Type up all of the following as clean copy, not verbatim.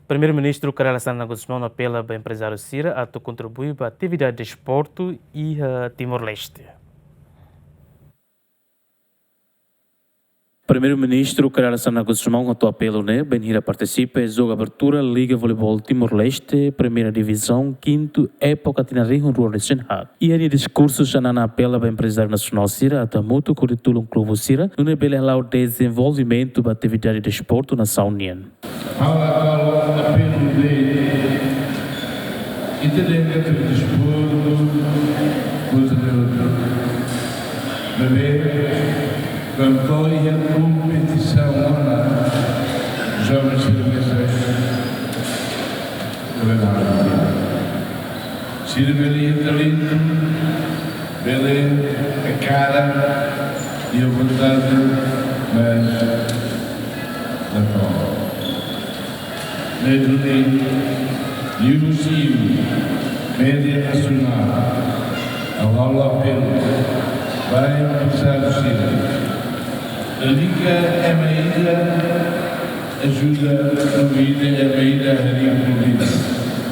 Primeiro-Ministro Carla Sana Guzmão apela ao empresário Cira a contribuir para a atividade de esporte e Timor-Leste. Primeiro-Ministro Carla Sana Guzmão apela Benhira participa em jogo abertura Liga Voleibol Timor-Leste, Primeira Divisão, quinto época Tinariho Rua de Senhag. E em discurso já na apela ao empresário nacional Cira a muito currículo clube Cira, no nível lá o desenvolvimento da atividade de esporte na União. Apelo de entendimento de desporto, coisa de campanha, competição lá, jovens cervejas, Cirvelia talento, beleza, a cara e a vontade, mas da forma. Medellín, Liuzinho, Média Nacional, a Laula Pelo, vai começar o Ciro. A Liga é uma ilha, ajuda a vida, é uma ilha a Rio Colina.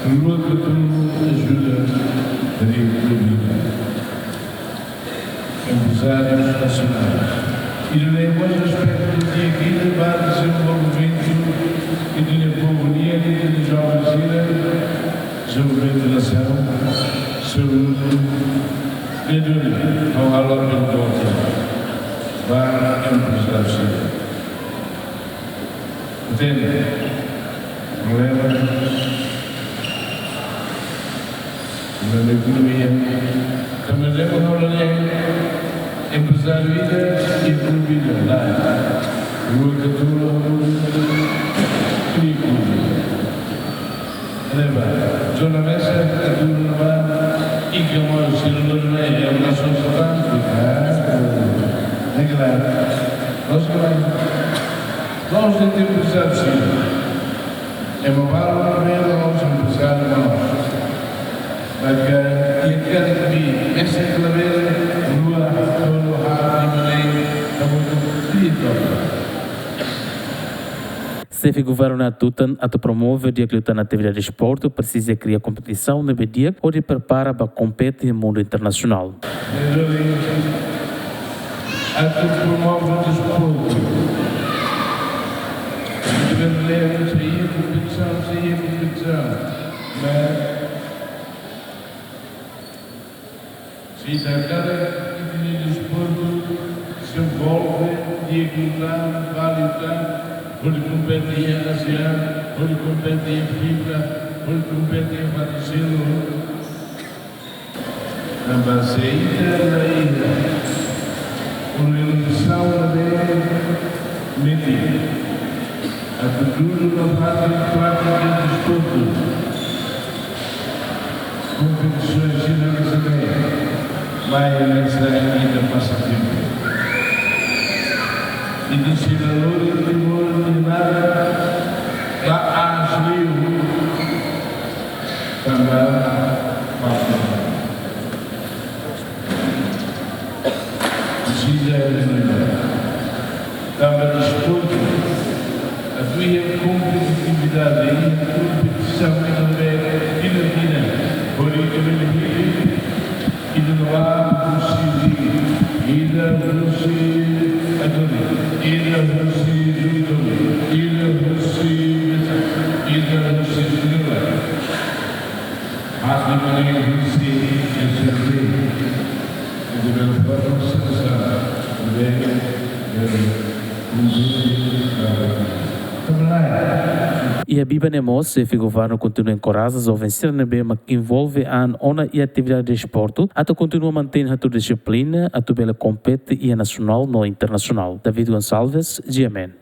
Lua Catulo ajuda a Rio Colina. Empresários nacionais. E no negócio aspecto do dia aqui, levar desenvolvimento e de economia e de jovens, desenvolvimento da nação, saúde, melhoria. Não há logo de volta. Para empresários. Entende? Problema da economia. Também é uma empresário e economia. Lá. Rua Catura, leva. Zona Messa, a tudo no bar. E que é uma cirurgia, é uma nação satânica. É claro. Nós temos empresários, sim. É uma barra, nós empresários, nós. Porque, e a cada comigo, essa claveira, lua, tono, rápido, maneiro, está muito querido. Se o governo atuta a promove o dia que luta na atividade de esporte, precisa criar competição no dia ou de preparar para competir no mundo internacional. A que promove o desporto. Devemos sair a competição. Mas, se a cada que o desporto se envolve, dia que lutar, vale lutar, ou de competir a ASEAN, ou de competir a FIFA, ou de competir a Patrocínio. Na baseira da ilha. Organização de mentira. A futuro da prática de desporto. Competições cinematográficas. Vai nessa ainda passatempo. E de senador e timor de nada. Lá há livro. Também passa. Dava desporto, havia competitividade e competição e na vida, por isso e de lá e da Rússia E a Biba Nemos, se o governo continua encorajado a vencer na BEMA que envolve a ONA e a atividade de esporte, até continua mantendo a tua disciplina, a tua bela compete e a nacional no internacional. David Gonçalves, GMN.